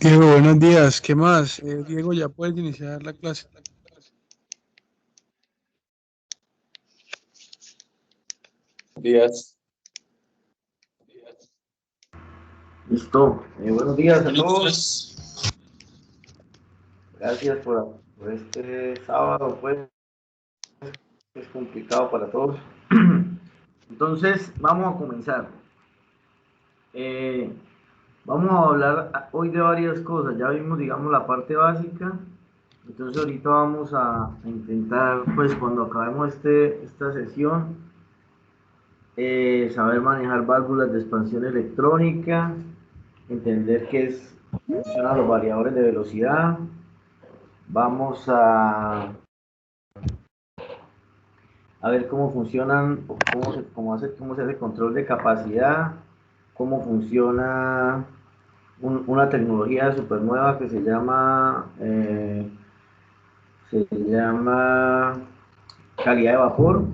Diego, buenos días. ¿Qué más? Diego, ya puedes iniciar la clase. Días. Listo. Buenos días a Buenos todos. días. Gracias por este sábado, pues, es complicado para todos. Entonces, vamos a comenzar. Eh, Vamos a hablar hoy de varias cosas. Ya vimos, digamos, la parte básica. Entonces, ahorita vamos a intentar, pues, cuando acabemos esta sesión, saber manejar válvulas de expansión electrónica, entender cómo funcionan los variadores de velocidad. Vamos a ver cómo funcionan, cómo se hace control de capacidad, cómo funciona una tecnología súper nueva que se llama calidad de vapor.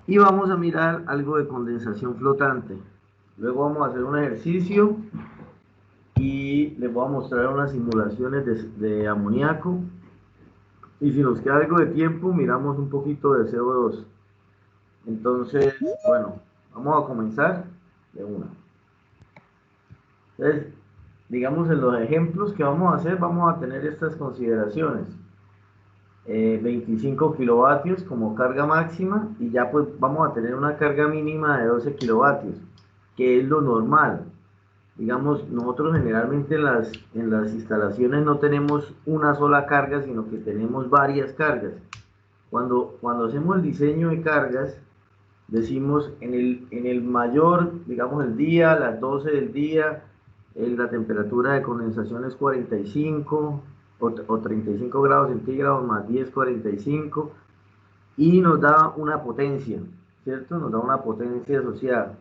Y vamos a mirar algo de condensación flotante. Luego vamos a hacer un ejercicio y les voy a mostrar unas simulaciones de amoníaco. Y si nos queda algo de tiempo, miramos un poquito de CO2. Entonces, bueno, vamos a comenzar de una. Entonces, digamos en los ejemplos que vamos a hacer, vamos a tener estas consideraciones. 25 kilovatios como carga máxima y ya pues vamos a tener una carga mínima de 12 kilovatios, que es lo normal. Digamos, nosotros generalmente en las instalaciones no tenemos una sola carga, sino que tenemos varias cargas. Cuando hacemos el diseño de cargas, decimos en el mayor, digamos el día, las 12 del día, la temperatura de condensación es 45 o 35 grados centígrados más 10, 45, y nos da una potencia, ¿cierto? Nos da una potencia asociada.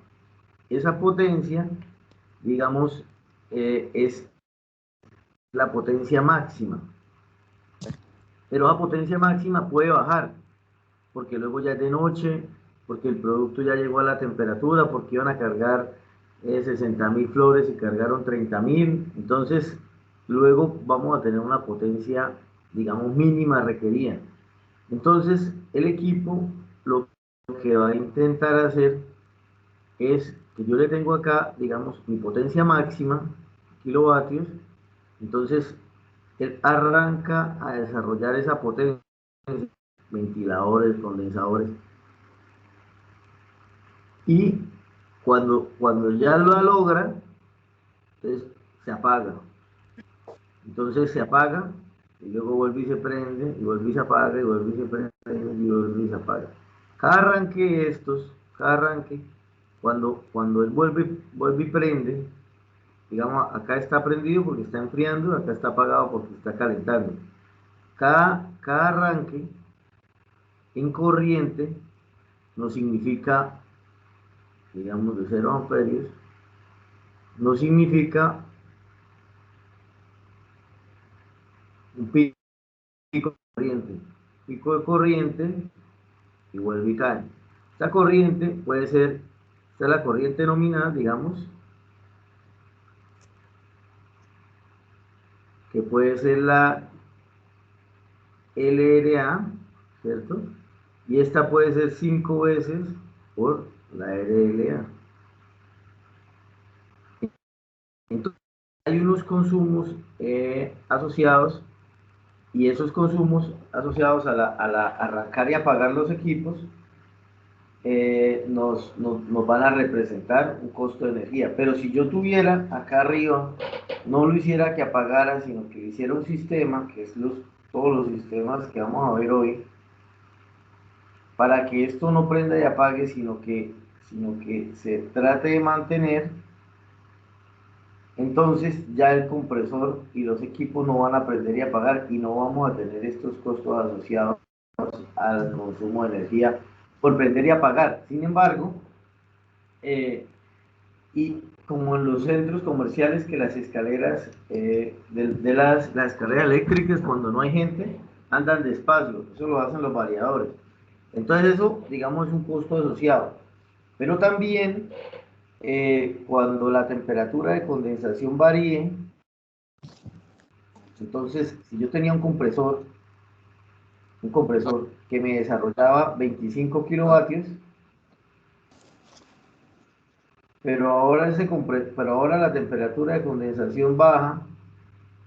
Esa potencia, digamos, es la potencia máxima, pero esa potencia máxima puede bajar, porque luego ya es de noche, porque el producto ya llegó a la temperatura, porque iban a cargar 60.000 flores y cargaron 30.000. Entonces, luego vamos a tener una potencia, digamos, mínima requerida. Entonces, el equipo lo que va a intentar hacer es que yo le tengo acá, digamos, mi potencia máxima, kilovatios. Entonces, él arranca a desarrollar esa potencia, ventiladores, condensadores, y cuando ya lo logra, entonces se apaga. Entonces se apaga y luego vuelve y se prende, y vuelve y se apaga, y vuelve y se prende, y vuelve y se apaga. Cada arranque, cuando él vuelve y prende, digamos, acá está prendido porque está enfriando, acá está apagado porque está calentando. Cada arranque en corriente no significa, digamos, de 0 amperios, no significa un pico de corriente. Pico de corriente y vuelve y cae. Esta corriente puede ser, esta es la corriente nominal, digamos, que puede ser la LRA, ¿cierto? Y esta puede ser 5 veces por la RLA. Entonces, hay unos consumos asociados, y esos consumos asociados a la arrancar y apagar los equipos nos van a representar un costo de energía. Pero si yo tuviera acá arriba, no lo hiciera que apagara, sino que hiciera un sistema, que es todos los sistemas que vamos a ver hoy, para que esto no prenda y apague, sino que se trate de mantener. Entonces ya el compresor y los equipos no van a prender y apagar, y no vamos a tener estos costos asociados al consumo de energía por prender y apagar. Sin embargo, y como en los centros comerciales, que las escaleras las escaleras eléctricas, cuando no hay gente, andan despacio, eso lo hacen los variadores. Entonces eso, digamos, es un costo asociado. Pero también cuando la temperatura de condensación varíe, Entonces, si yo tenía un compresor que me desarrollaba 25 kilovatios, pero ahora la temperatura de condensación baja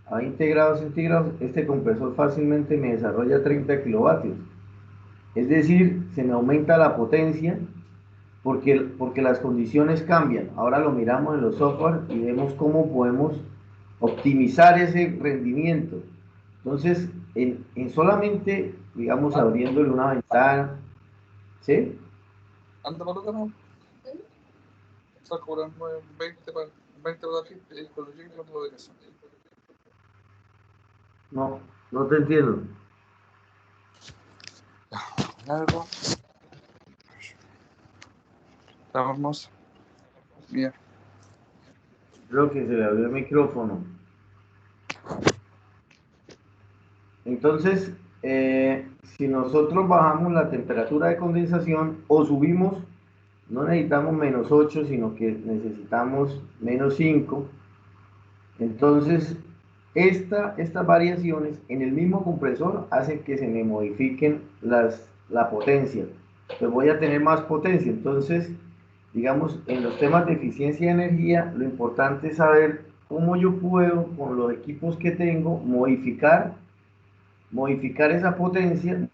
a 20 grados centígrados, este compresor fácilmente me desarrolla 30 kilovatios. Es decir, se me aumenta la potencia porque las condiciones cambian. Ahora lo miramos en los software y vemos cómo podemos optimizar ese rendimiento. Entonces, en solamente, digamos, abriéndole una ventana, ¿sí? Anda para acá, ¿no? Está cobrando 20 para 20 para aquí y con los llegue cuando de casa. No, no te entiendo. Algo. Está hermosa. Mira. Creo que se le abrió el micrófono. Entonces, si nosotros bajamos la temperatura de condensación o subimos, no necesitamos -8, sino que necesitamos -5. Entonces, estas variaciones en el mismo compresor hacen que se me modifiquen la potencia. Pues voy a tener más potencia. Entonces, digamos, en los temas de eficiencia de energía, lo importante es saber cómo yo puedo, con los equipos que tengo, modificar esa potencia,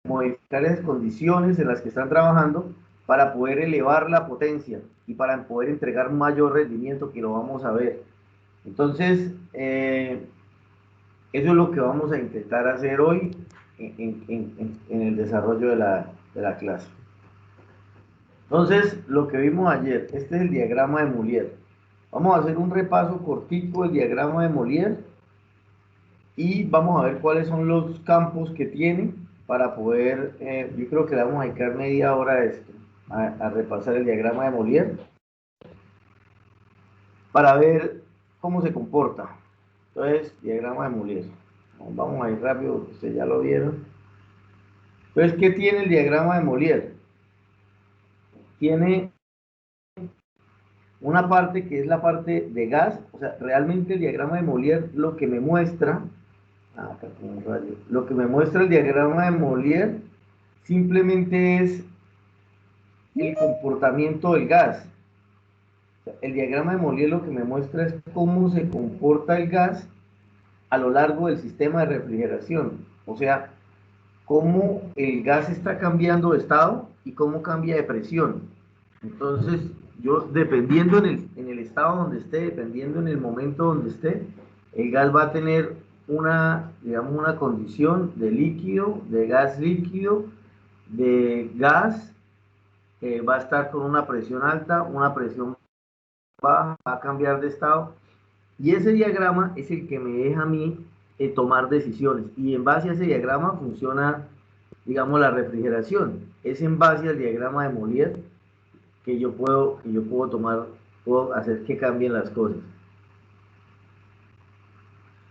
modificar esas condiciones en las que están trabajando para poder elevar la potencia y para poder entregar mayor rendimiento, que lo vamos a ver. Entonces, eso es lo que vamos a intentar hacer hoy en el desarrollo de la clase. Entonces, lo que vimos ayer, este es el diagrama de Mollier. Vamos a hacer un repaso cortito del diagrama de Mollier y vamos a ver cuáles son los campos que tiene para poder, yo creo que le vamos a dedicar media hora a esto, a repasar el diagrama de Mollier, para ver cómo se comporta. Entonces, diagrama de Mollier. Vamos a ir rápido, porque ustedes ya lo vieron. Entonces, ¿qué tiene el diagrama de Mollier? Tiene una parte que es la parte de gas, o sea, realmente el diagrama de Mollier lo que me muestra, acá tengo un rayo, lo que me muestra el diagrama de Mollier simplemente es el comportamiento del gas. O sea, el diagrama de Mollier lo que me muestra es cómo se comporta el gas a lo largo del sistema de refrigeración, o sea, cómo el gas está cambiando de estado y cómo cambia de presión. Entonces, yo dependiendo en el estado donde esté, dependiendo en el momento donde esté, el gas va a tener digamos, una condición de líquido, de gas líquido, de gas, va a estar con una presión alta, una presión baja, va a cambiar de estado. Y ese diagrama es el que me deja a mí tomar decisiones. Y en base a ese diagrama funciona, digamos, la refrigeración. Es en base al diagrama de Mollier que yo puedo puedo hacer que cambien las cosas.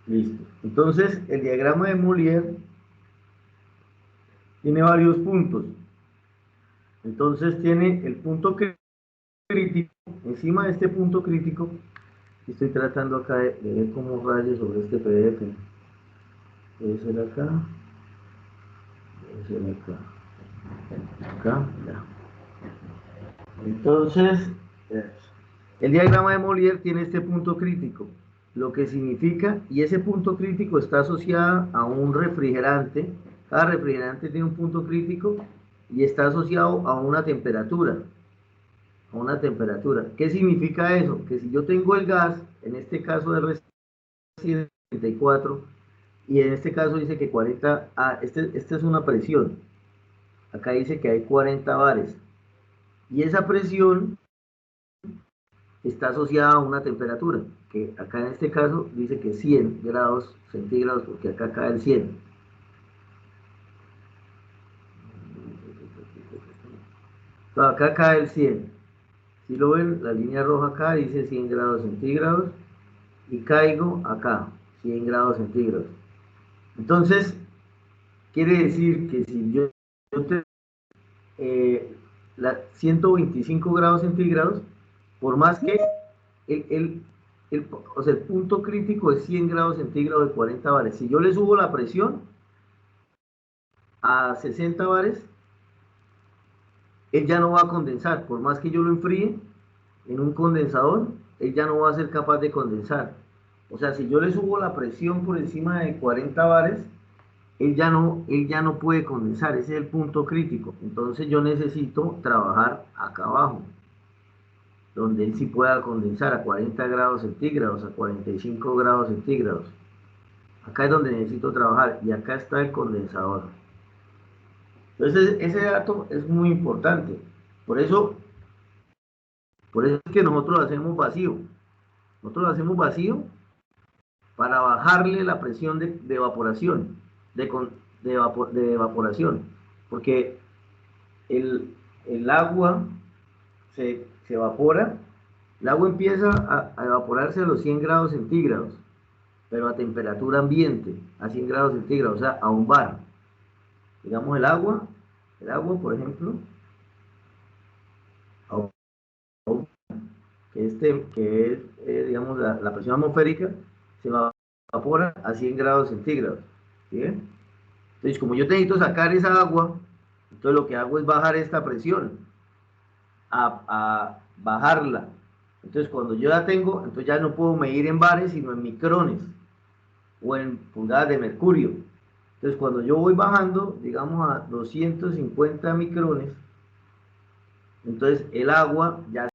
Listo. Entonces, el diagrama de Mollier tiene varios puntos. Entonces, tiene el punto crítico. Encima de este punto crítico, estoy tratando acá de ver cómo rayo sobre este PDF. Debe ser acá. Debe ser acá. Acá, ya. Entonces, el diagrama de Mollier tiene este punto crítico, lo que significa, y ese punto crítico está asociado a un refrigerante. Cada refrigerante tiene un punto crítico y está asociado a una temperatura. A una temperatura. ¿Qué significa eso? Que si yo tengo el gas, en este caso de R34, y en este caso dice que 40, esta es una presión. Acá dice que hay 40 bares. Y esa presión está asociada a una temperatura, que acá en este caso dice que 100 grados centígrados, porque acá cae el 100. Acá cae el 100. Si lo ven, la línea roja acá dice 100 grados centígrados y caigo acá, 100 grados centígrados. Entonces, quiere decir que si yo tengo 125 grados centígrados, por más que o sea, el punto crítico es 100 grados centígrados de 40 bares. Si yo le subo la presión a 60 bares, él ya no va a condensar. Por más que yo lo enfríe en un condensador, él ya no va a ser capaz de condensar. O sea, si yo le subo la presión por encima de 40 bares, él ya no puede condensar. Ese es el punto crítico. Entonces yo necesito trabajar acá abajo, donde él sí pueda condensar a 40 grados centígrados, a 45 grados centígrados. Acá es donde necesito trabajar y acá está el condensador. Entonces ese dato es muy importante. Por eso es que nosotros lo hacemos vacío. Nosotros lo hacemos vacío para bajarle la presión de evaporación, de evaporación. Porque el agua se evapora, el agua empieza a evaporarse a los 100 grados centígrados, pero a temperatura ambiente, a 100 grados centígrados, o sea, a un bar. Digamos el agua, por ejemplo, que es digamos, la presión atmosférica, se evapora a 100 grados centígrados. ¿Sí? Entonces, como yo necesito sacar esa agua, entonces lo que hago es bajar esta presión, a bajarla. Entonces, cuando yo la tengo, entonces ya no puedo medir en bares, sino en micrones o en pulgadas de mercurio. Entonces, cuando yo voy bajando, digamos a 250 micrones, entonces el agua ya